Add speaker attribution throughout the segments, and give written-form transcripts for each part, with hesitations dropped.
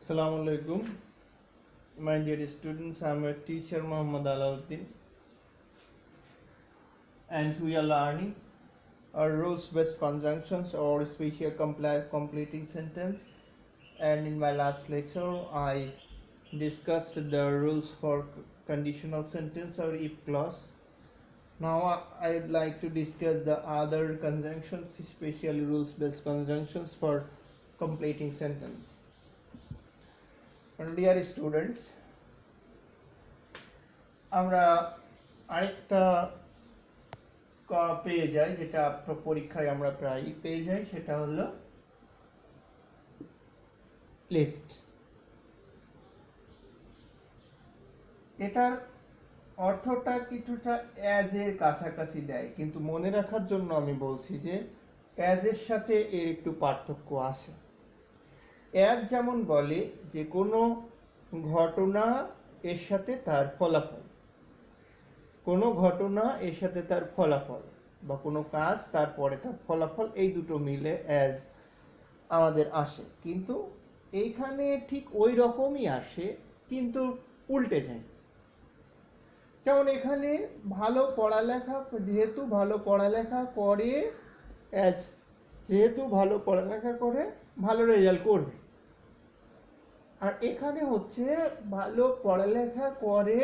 Speaker 1: Assalamu alaikum, my dear students. I am a teacher Muhammad Alauddin, and we are learning rules-based conjunctions or special completing sentence. And in my last lecture, I discussed the rules for conditional sentence or if clause. Now I would like to discuss the other conjunctions, especially rules-based conjunctions for completing sentence. And dear students, আমরা আরেকটা পেয়ে যাই যেটা পরীক্ষায় আমরা প্রায় পেয়ে যাই, সেটা হলো লিস্ট। এটার অর্থটা কিছুটা অ্যাজ এর কাছাকাছি দেয়, কিন্তু মনে রাখার জন্য আমি বলছি যে অ্যাজ এর সাথে এর একটু পার্থক্য আছে। অ্যাজ যেমন বলে যে কোনো ঘটনা এর সাথে তার ফলাফল, কোনো ঘটনা এর সাথে তার ফলাফল, বা কোনো কাজ তারপরে তার ফলাফল, এই দুটো মিলে অ্যাজ আমাদের আসে। কিন্তু এইখানে ঠিক ওই রকমই আসে, কিন্তু উল্টে যায়। যেমন এখানে ভালো পড়ালেখা, যেহেতু ভালো পড়ালেখা করে, অ্যাজ যেহেতু ভালো পড়ালেখা করে ভালো রেজাল্ট করবে। আর এখানে হচ্ছে ভালো পড়ালেখা করে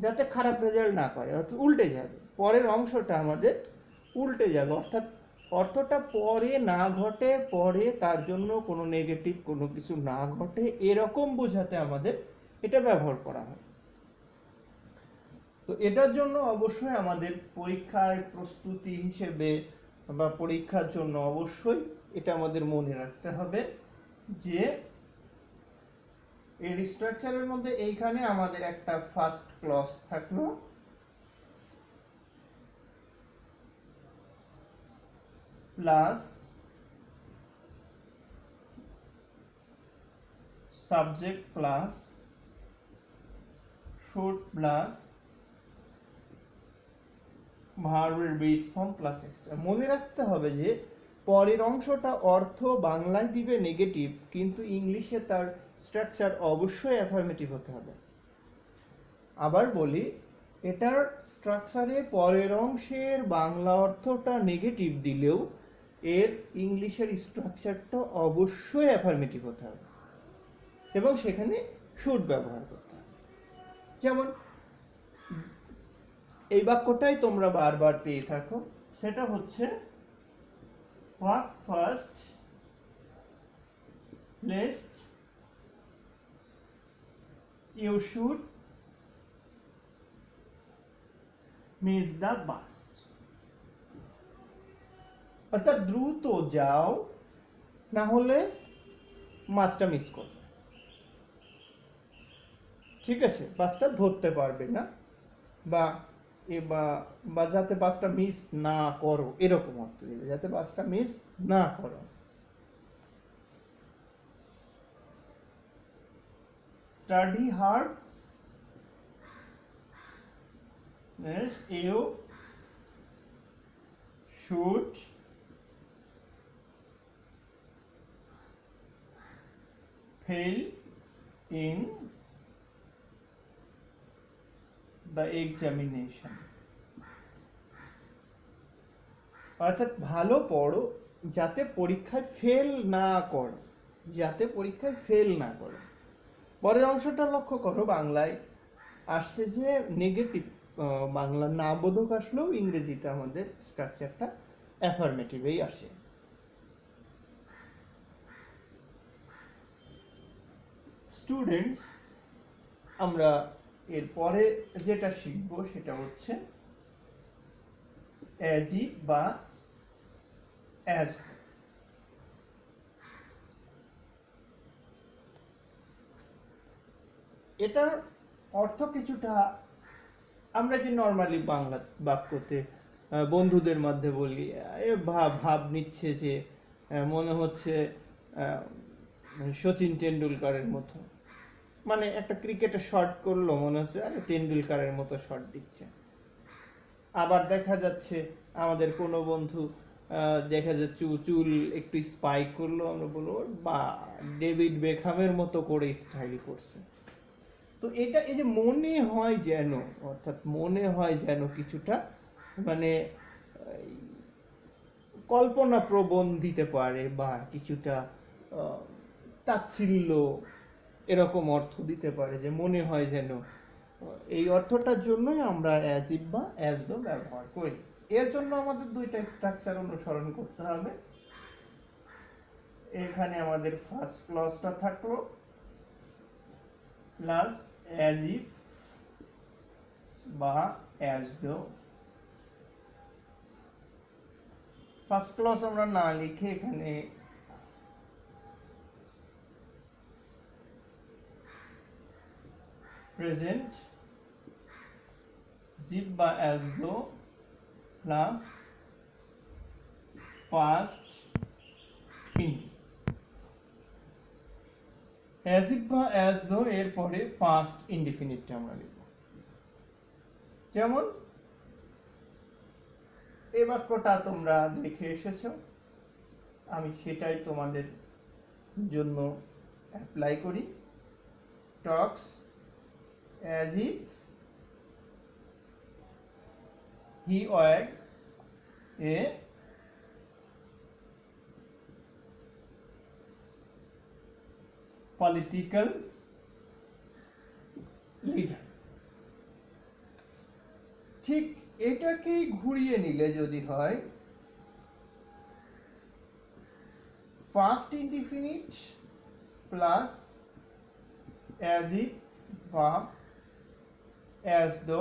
Speaker 1: যাতে খারাপ রেজাল্ট না করে, অর্থাৎ উল্টে যাবে। পরের অংশটা আমাদের উল্টে যাবে, অর্থাৎ অর্থটা পরে না ঘটে, পরে তার জন্য কোনো নেগেটিভ কোনো কিছু না ঘটে, এরকম বোঝাতে আমাদের এটা ব্যবহার করা হয়। তো এটার জন্য অবশ্যই আমাদের পরীক্ষার প্রস্তুতি হিসেবে বা পরীক্ষার জন্য অবশ্যই এটা আমাদের মনে রাখতে হবে যে এর স্ট্রাকচারের মধ্যে এইখানে আমাদের একটা ফার্স্ট ক্লজ থাকলো, plus subject plus should plus ভার্বের বেস ফর্ম প্লাস এক্সট্রা। মনে রাখতে হবে যে পরের অংশটা অর্থ বাংলায় দিবে নেগেটিভ, কিন্তু ইংলিশে তার স্ট্রাকচার অবশ্যই অ্যাফার্মেটিভ হতে হবে। আবার বলি, এটার স্ট্রাকচারে পরের অংশের বাংলা অর্থটা নেগেটিভ দিলেও এর ইংলিশের স্ট্রাকচারটা অবশ্যই অ্যাফার্মেটিভ হতে হবে, এবং সেখানে শুড ব্যবহার করতে হবে। যেমন এই বাক্যটাই তোমরা বারবার পেয়ে থাকো, সেটা হচ্ছে walk first lest you should miss the bus। অর্থাৎ দ্রুত যাও, না হলে বাসটা মিস করবে। ঠিক আছে, বাসটা ধরতে পারবে না, বা যাতে বাসটা মিস না করো, এরকম অর্থ দিবে, যাতে বাসটা মিস না করো। Study hard lest you should fail in the examination। অর্থাৎ ভালো পড়ো যাতে পরীক্ষায় ফেল না করো, যাতে পরীক্ষায় ফেল না করো। পরের অংশটা লক্ষ্য করো, বাংলায় আসছে যে নেগেটিভ, বাংলা না বোধক আসলেও ইংরেজিতে আমাদের স্ট্রাকচারটা অ্যাফার্মেটিভেই আসে। স্টুডেন্টস, আমরা এরপরে যেটা শিখবো সেটা হচ্ছে অ্যাজ ইফ বা অ্যাজ। এটার অর্থ কিছুটা আমরা যে নর্মালি বাংলা বাক্যতে বন্ধুদের মধ্যে বলি, ভাব নিচ্ছে যে মনে হচ্ছে সচিন টেন্ডুলকারের মতো, মানে একটা ক্রিকেটে শট করলো, মনে হচ্ছে আরে টেন্ডুলকারের মতো শট দিচ্ছে। আবার দেখা যাচ্ছে আমাদের কোনো বন্ধু দেখা যাচ্ছে চুল একটু স্পাইক করলো, আমরা বলবো বা ডেভিড বেকহামের মতো করে স্টাইল করছে। তো এটা এই যে মনে হয় যেন, অর্থাৎ মনে হয় যেন কিছুটা মানে কল্পনা প্রবণ দিতে পারে বা কিছুটা তাচ্ছিল্য এরকম অর্থ দিতে পারে, যে মনে হয় যেন, এই অর্থটার জন্যই আমরা অ্যাজ ইফ বা অ্যাজ দো ব্যবহার করি। এর জন্য আমাদের দুইটা স্ট্রাকচার অনুসরণ করতে হবে। এখানে আমাদের ফার্স্ট ক্লজটা থাকলো প্লাস অ্যাজ ইফ বা অ্যাজ দো। ফার্স্ট ক্লজ আমরা না লিখে এখানে প্রেজেন্ট জিপ বা as though plus past indefinite. As if বা অ্যাজ দো এর পরে পাস্ট ইনডিফিনিটটা আমরা লিখব। যেমন এই বাক্যটা তোমরা দেখে এসেছো, আমি সেটাই তোমাদের জন্য অ্যাপ্লাই করি। Talks as if he were a political leader. ঠিক এটাকেই ঘুরিয়ে নিলে যদি হয় first indefinite plus as if বা as though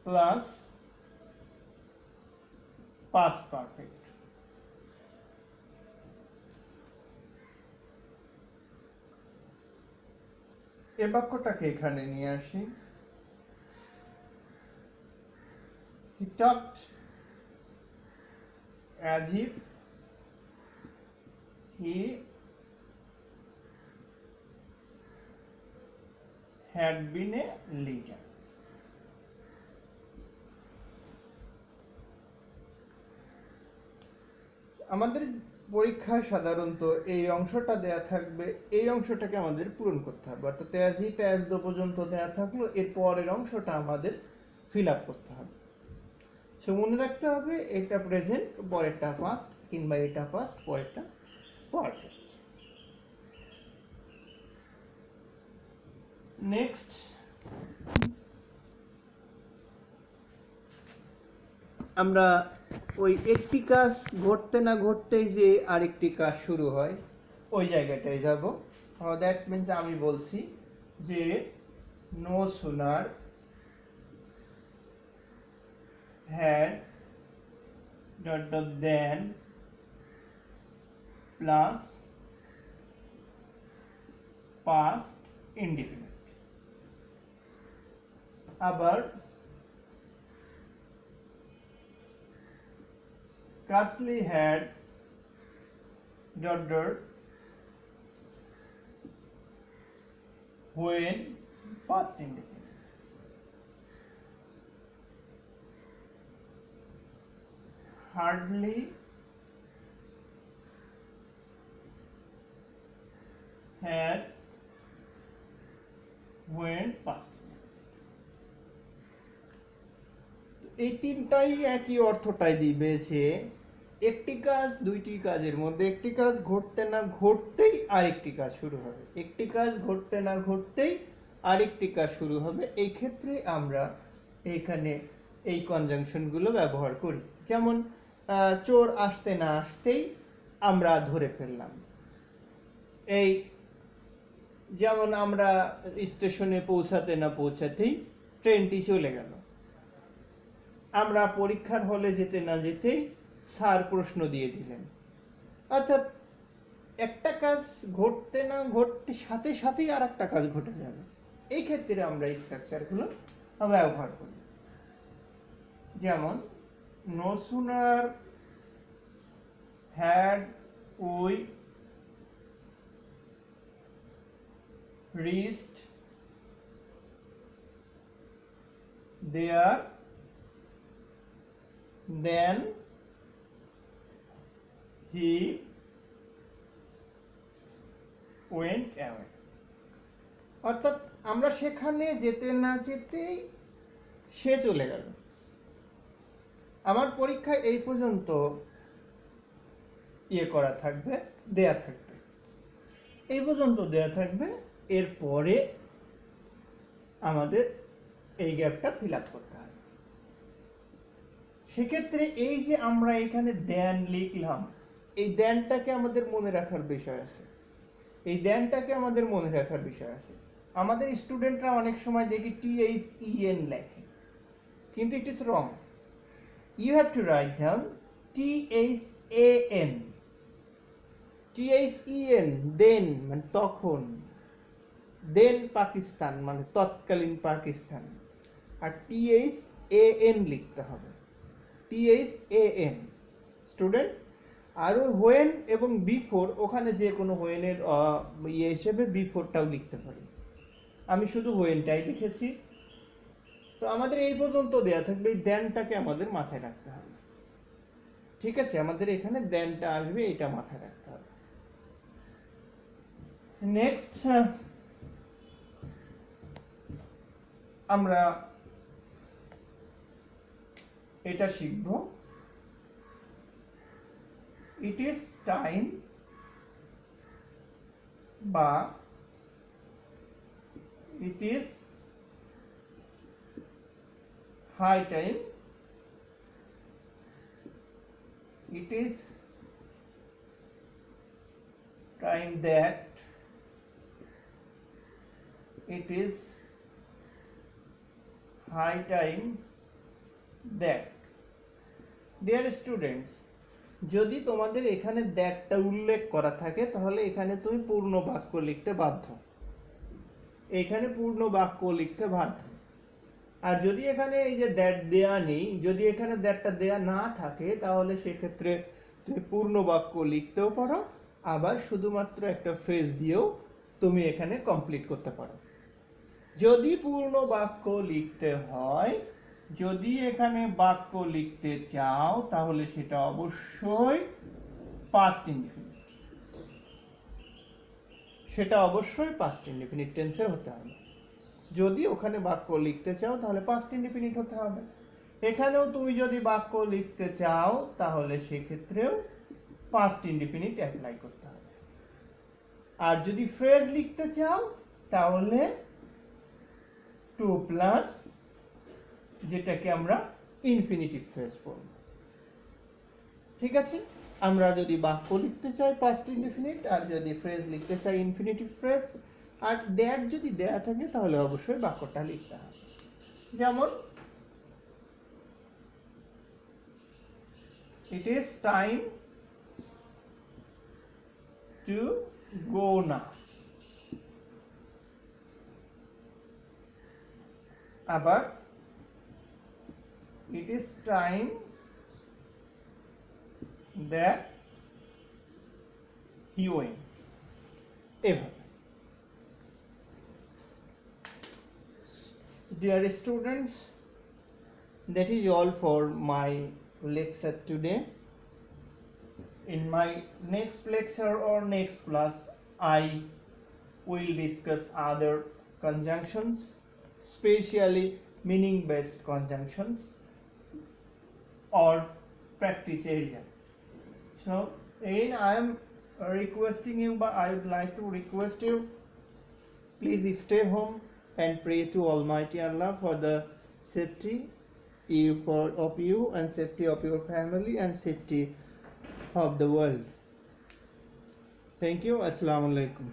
Speaker 1: plus past perfect. এ বাক্যটাকে এখানে নিয়ে আসি। He talked as if he had been a leader. আমাদের পরীক্ষায় সাধারণত এই অংশটা দেয়া থাকবে, এই অংশটাকে আমাদের পূরণ করতে হবে, অর্থাৎ অ্যাজ ইফ অ্যাজ দো পর্যন্ত দেয়া থাকলো, এর পরের অংশটা আমাদের ফিল আপ করতে হবে। সো মনে রাখতে হবে এটা প্রেজেন্ট, পরেরটা পাস্ট, কিংবা এটা পাস্ট, পরেরটা পারফেক্ট। নেক্সট আমরা ওই একটি কাজ ঘটতে না ঘটতেই যে আরেকটি কাজ শুরু হয় ওই জায়গাটায় যাব। দ্যাট মিনস আমি বলছি যে no sooner had dot dot then plus past indefinite. আবার Castley had dot dot when past indefinite. Hardly had when past. এই তিনটাই একই অর্থটাই দিবে যে একটি কাজ দুইটি কাজের মধ্যে একটি কাজ ঘটতে না ঘটতেই আরেকটি কাজ শুরু হবে, একটি কাজ ঘটতে না ঘটতেই আরেকটি কাজ শুরু হবে। এই ক্ষেত্রে আমরা এখানে এই কনজাংশনগুলো ব্যবহার করি। যেমন চোর আসতে না আসতেই আমরা ধরে ফেললাম। এই যেমন আমরা স্টেশনে পৌঁছাতে না পৌঁছাতেই ট্রেনটি চলে গেল। আমরা পরীক্ষার হলে যেতে না যেতেই স্যার প্রশ্ন দিয়ে দিলেন। অর্থাৎ একটা কাজ ঘটতে না ঘটতে সাথে সাথেই আর একটা কাজ ঘটে যাবে। এই ক্ষেত্রে আমরা স্ট্রাকচারগুলো ব্যবহার করি। যেমন no sooner had we reached there then he went away। অর্থাৎ আমরা সেখানে যেতে না যেতেই সে চলে গেল। আমার পরীক্ষায় এই পর্যন্ত করা থাকবে, দেয়া থাকবে, এই পর্যন্ত দেয়া থাকবে। এরপরে আমাদের এই গ্যাপটা ফিল আপ করতে হবে। সেক্ষেত্রে এই যে আমরা এখানে দেন লিখলাম, এই দেনটাকে আমাদের মনে রাখার বিষয় আছে, এই দেনটাকে আমাদের মনে রাখার বিষয় আছে। আমাদের স্টুডেন্টরা অনেক সময় দেখি THEN লেখে, কিন্তু it is wrong. You have to write down THAN। THEN then মানে তখন, দেন পাকিস্তান মানে তৎকালীন পাকিস্তান, আর THAN লিখতে হবে, THAN স্টুডেন্ট। আর ওই হোয়েন এবং বিফোর, ওখানে যে কোনো হোয়েনের হিসেবে বিফোরটাও লিখতে পারি। আমি শুধু হোয়েনটাই লিখেছি। তো আমাদের এই পর্যন্ত দেয়া থাকবে, এই দেনটাকে আমাদের মাথায় রাখতে হবে। ঠিক আছে, আমাদের এখানে দেনটা আসবে, এটা মাথায় রাখতে হবে। নেক্সট আমরা এটা শিখব, ইট ইজ টাইম বা it is high time, it is time that, it is high time that। dear students, যদি তোমাদের এখানে দ্যাটটা উল্লেখ করা থাকে তাহলে এখানে তুমি পূর্ণ বাক্য লিখতে বাধ্য, এখানে পূর্ণ বাক্য লিখতে বাধ্য। আর যদি এখানে এই যে দ্যাট দেয়া নেই, যদি এখানে দ্যাটটা দেয়া না থাকে, তাহলে সেক্ষেত্রে তুমি পূর্ণ বাক্য লিখতেও পারো, আবার শুধুমাত্র একটা ফ্রেজ দিয়েও তুমি এখানে কমপ্লিট করতে পারো। যদি পূর্ণ বাক্য লিখতে হয়, যদি এখানে বাক্য লিখতে চাও, তাহলে সেটা অবশ্যই পাস্ট ইনডিফিনিট, সেটা অবশ্যই পাস্ট ইনডিফিনিট টেন্সের হতে হবে। যদি ওখানে বাক্য লিখতে চাও তাহলে পাস্ট ইনডিফিনিট হতে হবে। এখানেও তুমি যদি বাক্য লিখতে চাও তাহলে সেক্ষেত্রেও পাস্ট ইনডিফিনিট অ্যাপ্লাই করতে হবে। আর যদি ফ্রেজ লিখতে চাও তাহলে টু প্লাস, যেটাকে আমরা ইনফিনিটিভ ফ্রেজ বলব। ঠিক আছে, আমরা যদি বাক্য লিখতে চাই পাস্ট ইনডিফিনিট, আর যদি ফ্রেজ লিখতে চাই ইনফিনিটিভ ফ্রেজ, আর দ্যাট যদি দেয়া থাকে তাহলে অবশ্যই বাক্যটা লিখতে হবে। যেমন it is time to go now। আবার it is time that he went। এভাবে। Dear students, that is all for my lecture today. In my next lecture or next class, I will discuss other conjunctions, especially meaning based conjunctions or practice area. So again I am requesting you, but I would like to request you, please stay home and pray to Almighty Allah for the safety of you and safety of your family and safety of the world. Thank you. Assalamu alaikum.